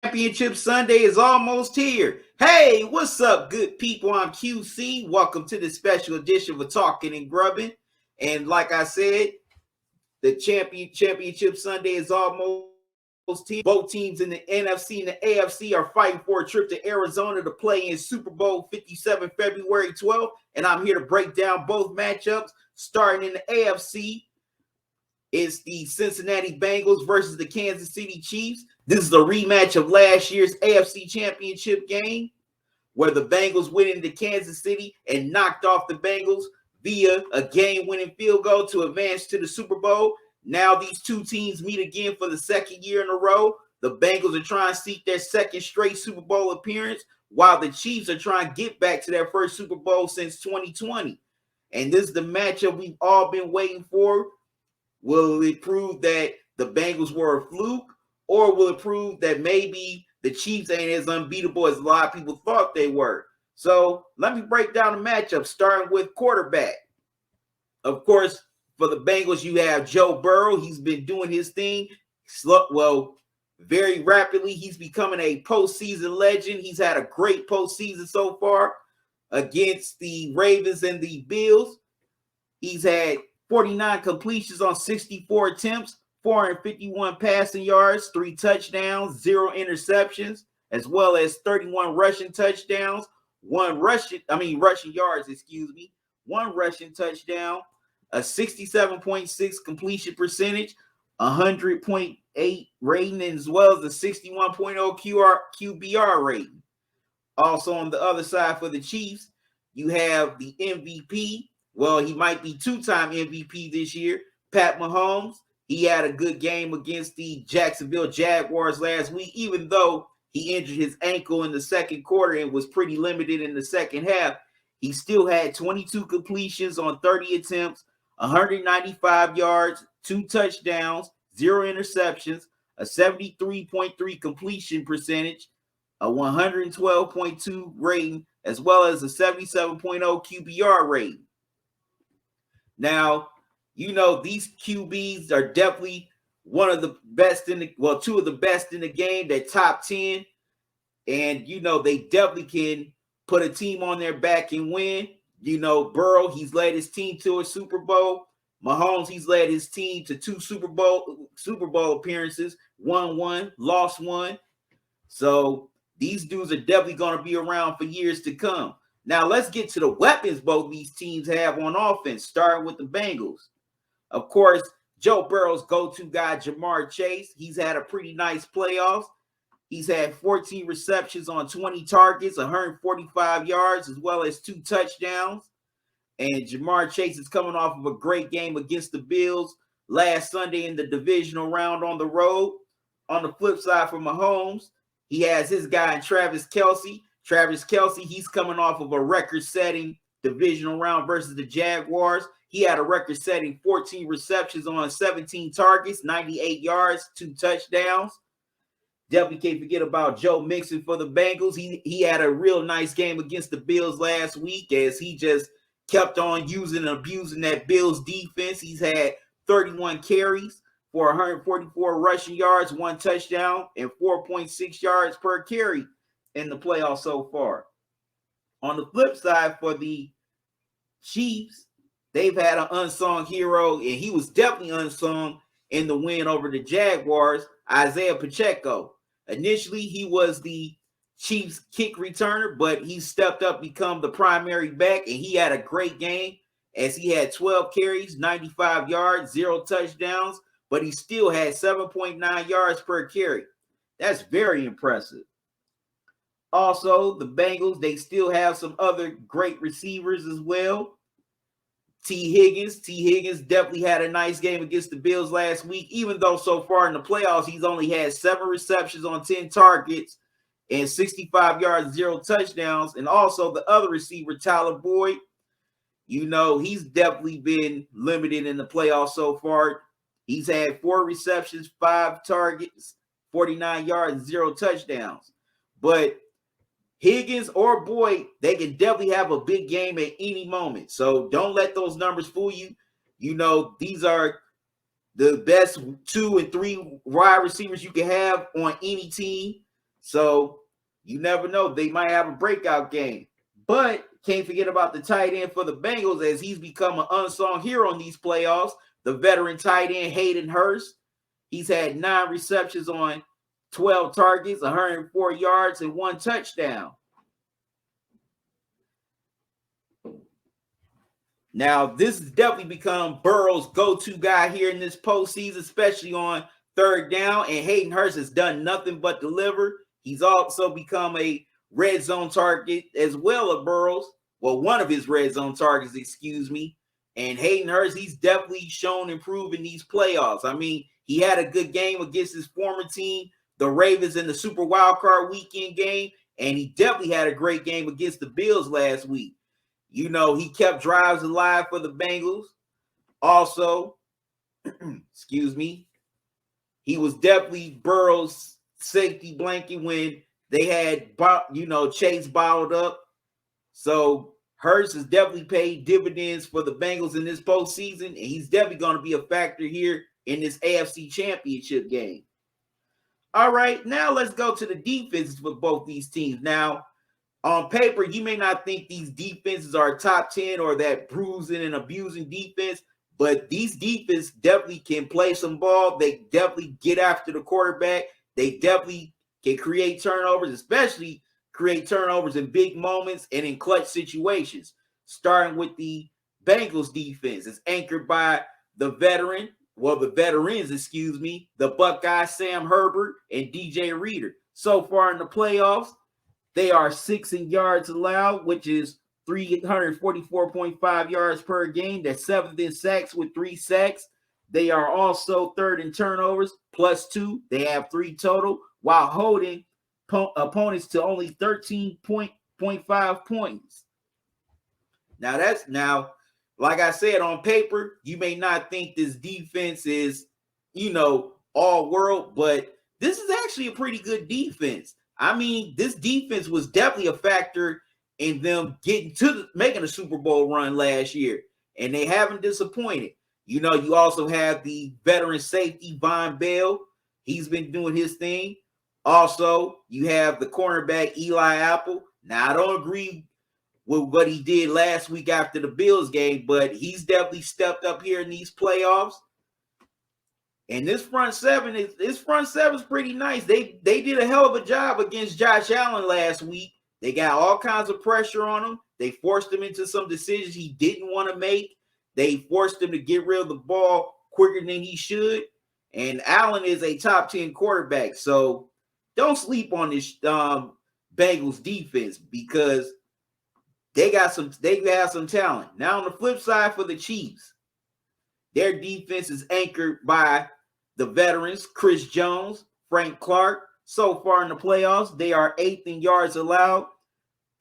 Championship Sunday is almost here. Hey, what's up, good people? I'm QC. Welcome to this special edition of Talkin and Grubbin. And like I said, the championship Sunday is almost here. Both teams in the NFC and the AFC are fighting for a trip to Arizona to play in Super Bowl 57 February 12th. And I'm here to break down both matchups. Starting in the AFC, it's the Cincinnati Bengals versus the Kansas City Chiefs. This is a rematch of last year's AFC Championship game, where the Bengals went into Kansas City and knocked off the Bengals via a game-winning field goal to advance to the Super Bowl. Now these two teams meet again for the second year in a row. The Bengals are trying to seek their second straight Super Bowl appearance, while the Chiefs are trying to get back to their first Super Bowl since 2020. And this is the matchup we've all been waiting for. Will it prove that the Bengals were a fluke, or will it prove that maybe the Chiefs ain't as unbeatable as a lot of people thought they were? So let me break down the matchup, starting with quarterback. Of course, for the Bengals, you have Joe Burrow. He's been doing his thing. Very rapidly. He's becoming a postseason legend. He's had a great postseason so far against the Ravens and the Bills. He's had 49 completions on 64 attempts, 451 passing yards, 3 touchdowns, 0 interceptions, as well as 31 rushing touchdowns, 1 rushing yards, 1 rushing touchdown, a 67.6 completion percentage, 100.8 rating, as well as a 61.0 QBR rating. Also on the other side for the Chiefs, you have the MVP. Well, he might be 2-time MVP this year, Pat Mahomes. He had a good game against the Jacksonville Jaguars last week, even though he injured his ankle in the second quarter and was pretty limited in the second half. He still had 22 completions on 30 attempts, 195 yards, 2 touchdowns, 0 interceptions, a 73.3 completion percentage, a 112.2 rating, as well as a 77.0 QBR rating. Now, these QBs are definitely one of the best two of the best in the game. They're top 10. And, they definitely can put a team on their back and win. Burrow, he's led his team to a Super Bowl. Mahomes, he's led his team to 2 Super Bowl appearances, won 1, lost 1. So these dudes are definitely going to be around for years to come. Now, let's get to the weapons both these teams have on offense, starting with the Bengals. Of course, Joe Burrow's go-to guy, Jamar Chase. He's had a pretty nice playoffs. He's had 14 receptions on 20 targets, 145 yards, as well as 2 touchdowns. And Jamar Chase is coming off of a great game against the Bills last Sunday in the divisional round on the road. On the flip side for Mahomes, he has his guy in Travis Kelce. Travis Kelce, he's coming off of a record-setting divisional round versus the Jaguars. He had a record-setting 14 receptions on 17 targets, 98 yards, 2 touchdowns. Definitely can't forget about Joe Mixon for the Bengals. He had a real nice game against the Bills last week as he just kept on using and abusing that Bills defense. He's had 31 carries for 144 rushing yards, 1 touchdown, and 4.6 yards per carry in the playoffs so far. On the flip side for the Chiefs, they've had an unsung hero, and he was definitely unsung in the win over the Jaguars, Isaiah Pacheco. Initially, he was the Chiefs kick returner, but he stepped up, become the primary back, and he had a great game as he had 12 carries, 95 yards, 0 touchdowns, but he still had 7.9 yards per carry. That's very impressive. Also, the Bengals, they still have some other great receivers as well. Higgins definitely had a nice game against the Bills last week, even though so far in the playoffs, he's only had 7 receptions on 10 targets and 65 yards, 0 touchdowns. And also the other receiver, Tyler Boyd, he's definitely been limited in the playoffs so far. He's had 4 receptions, 5 targets, 49 yards, 0 touchdowns. But Higgins or Boyd, they can definitely have a big game at any moment. So don't let those numbers fool you. These are the best 2 and 3 wide receivers you can have on any team. So you never know. They might have a breakout game. But can't forget about the tight end for the Bengals, as he's become an unsung hero in these playoffs. The veteran tight end, Hayden Hurst. He's had 9 receptions on 12 targets, 104 yards, and 1 touchdown. Now, this has definitely become Burrow's go-to guy here in this postseason, especially on third down. And Hayden Hurst has done nothing but deliver. He's also become a red zone target as well as Burrow's. Well, one of his red zone targets, excuse me. And Hayden Hurst, he's definitely shown improve in these playoffs. I mean, he had a good game against his former team, the Ravens, in the Super Wildcard Weekend game. And he definitely had a great game against the Bills last week. You know, he kept drives alive for the Bengals. Also, excuse me, he was definitely Burrow's safety blanket when they had, Chase bottled up. So Hurst has definitely paid dividends for the Bengals in this postseason, and he's definitely going to be a factor here in this AFC Championship game. All right, now let's go to the defenses for both these teams. Now, on paper, you may not think these defenses are top 10 or that bruising and abusing defense, but these defenses definitely can play some ball. They definitely get after the quarterback. They definitely can create turnovers, especially create turnovers in big moments and in clutch situations. Starting with the Bengals defense, it's anchored by the veterans, the Buckeye Sam Herbert and DJ Reader. So far in the playoffs, they are 6th in yards allowed, which is 344.5 yards per game. They're 7th in sacks with 3 sacks. They are also 3rd in turnovers, +2. They have 3 total, while holding opponents to only 13.5 points. Now, like I said, on paper, you may not think this defense is, all world, but this is actually a pretty good defense. I mean, this defense was definitely a factor in them making a Super Bowl run last year, and they haven't disappointed. You also have the veteran safety, Von Bell. He's been doing his thing. Also, you have the cornerback, Eli Apple. Now, I don't agree with what he did last week after the Bills game, but he's definitely stepped up here in these playoffs. And this front seven is pretty nice. They did a hell of a job against Josh Allen last week. They got all kinds of pressure on him. They forced him into some decisions he didn't want to make. They forced him to get rid of the ball quicker than he should. And Allen is a top 10 quarterback. So don't sleep on this Bengals defense, because they have some talent. Now on the flip side for the Chiefs, their defense is anchored by the veterans, Chris Jones, Frank Clark. So far in the playoffs, they are 8th in yards allowed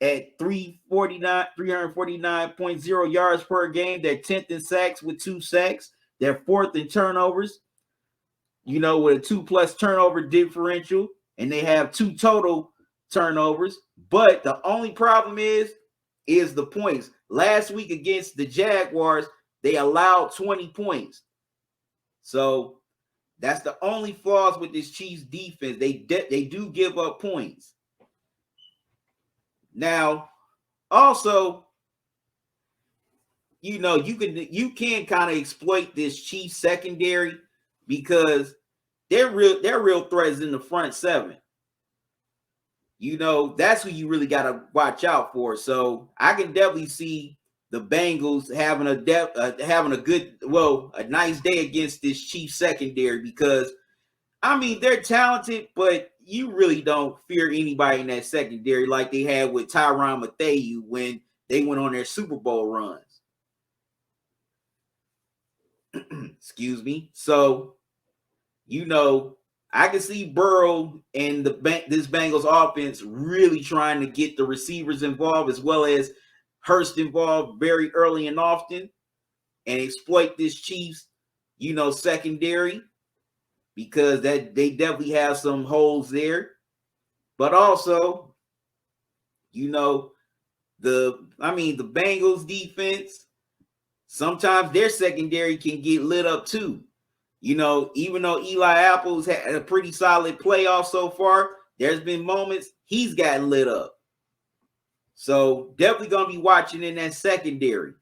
at 349.0 yards per game. They're 10th in sacks with 2 sacks. They're 4th in turnovers, with a 2+ turnover differential, and they have 2 total turnovers. But the only problem is the points. Last week against the Jaguars, they allowed 20 points. So that's the only flaws with this Chiefs defense. They do give up points. Now, also, you can kind of exploit this Chiefs secondary, because they're real threats in the front 7. That's who you really got to watch out for. So I can definitely see the Bengals having a nice day against this Chiefs secondary, because, I mean, they're talented, but you really don't fear anybody in that secondary like they had with Tyrann Mathieu when they went on their Super Bowl runs. Excuse me. So, I can see Burrow and this Bengals offense really trying to get the receivers involved, as well as Hurst involved very early and often, and exploit this Chiefs, secondary, because they definitely have some holes there. But also, the Bengals defense, sometimes their secondary can get lit up too. Even though Eli Apple's had a pretty solid playoff so far, there's been moments he's gotten lit up. So definitely going to be watching in that secondary.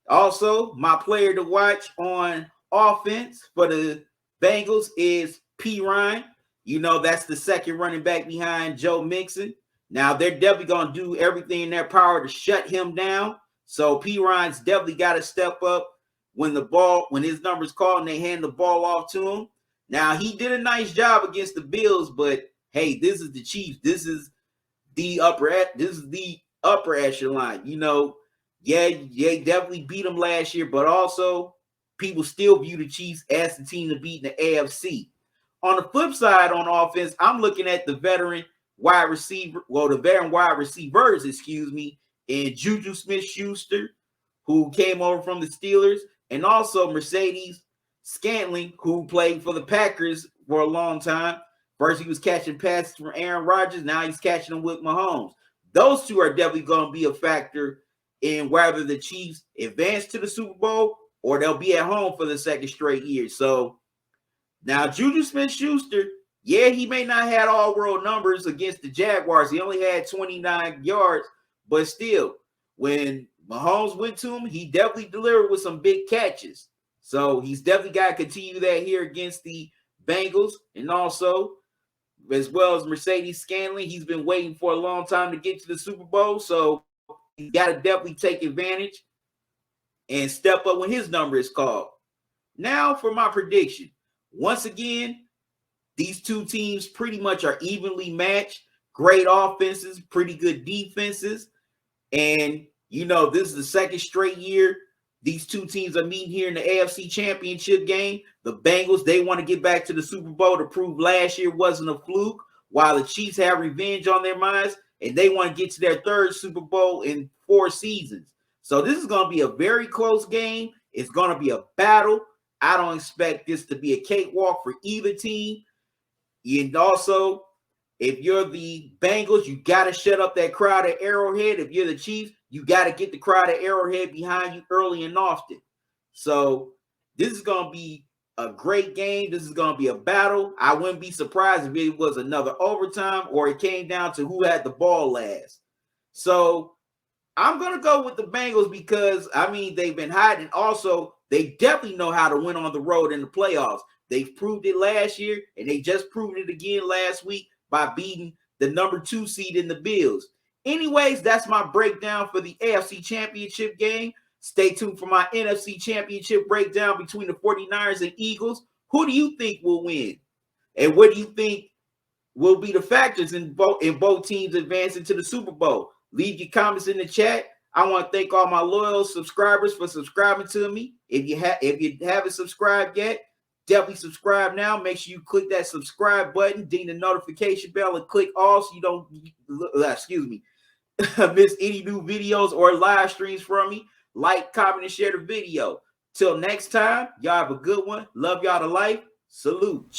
Also, my player to watch on offense for the Bengals is P. Ryan. You know, that's the second running back behind Joe Mixon. Now, they're definitely going to do everything in their power to shut him down. So P. Ryan's definitely got to step up when his number's called and they hand the ball off to him. Now, he did a nice job against the Bills, but hey, this is the Chiefs. This is the upper echelon. You know, yeah, definitely beat them last year, but also people still view the Chiefs as the team to beat in the AFC. On the flip side, on offense, I'm looking at the veteran wide receivers, and Juju Smith-Schuster, who came over from the Steelers, and also Mercedes Scantling, who played for the Packers for a long time. First, he was catching passes from Aaron Rodgers. Now he's catching them with Mahomes. Those two are definitely going to be a factor in whether the Chiefs advance to the Super Bowl or they'll be at home for the second straight year. So now Juju Smith-Schuster, yeah, he may not have all-world numbers against the Jaguars. He only had 29 yards, but still, when Mahomes went to him, he definitely delivered with some big catches. So he's definitely got to continue that here against the Bengals, and also, as well as Mercedes Scantling, he's been waiting for a long time to get to the Super Bowl, so he's got to definitely take advantage and step up when his number is called. Now for my prediction. Once again, these two teams pretty much are evenly matched. Great offenses, pretty good defenses. And, you know, this is the second straight year these two teams are meeting here in the AFC Championship game. The Bengals, they want to get back to the Super Bowl to prove last year wasn't a fluke, while the Chiefs have revenge on their minds, and they want to get to their third Super Bowl in 4 seasons. So this is going to be a very close game. It's going to be a battle. I don't expect this to be a cakewalk for either team. And also, if you're the Bengals, you got to shut up that crowd at Arrowhead. If you're the Chiefs, you got to get the crowd at Arrowhead behind you early and often. So this is going to be a great game. This is going to be a battle. I wouldn't be surprised if it was another overtime or it came down to who had the ball last. So I'm going to go with the Bengals because, I mean, they've been hiding. Also, they definitely know how to win on the road in the playoffs. They've proved it last year, and they just proved it again last week by beating the number 2 seed in the Bills. Anyways, that's my breakdown for the AFC Championship game. Stay tuned for my NFC Championship breakdown between the 49ers and Eagles. Who do you think will win? And what do you think will be the factors in both teams advancing to the Super Bowl? Leave your comments in the chat. I want to thank all my loyal subscribers for subscribing to me. If you haven't subscribed yet, definitely subscribe now. Make sure you click that subscribe button, ding the notification bell, and click all so you don't miss any new videos or live streams from me. Like, comment, and share the video. Till next time, y'all have a good one. Love y'all to life. Salute.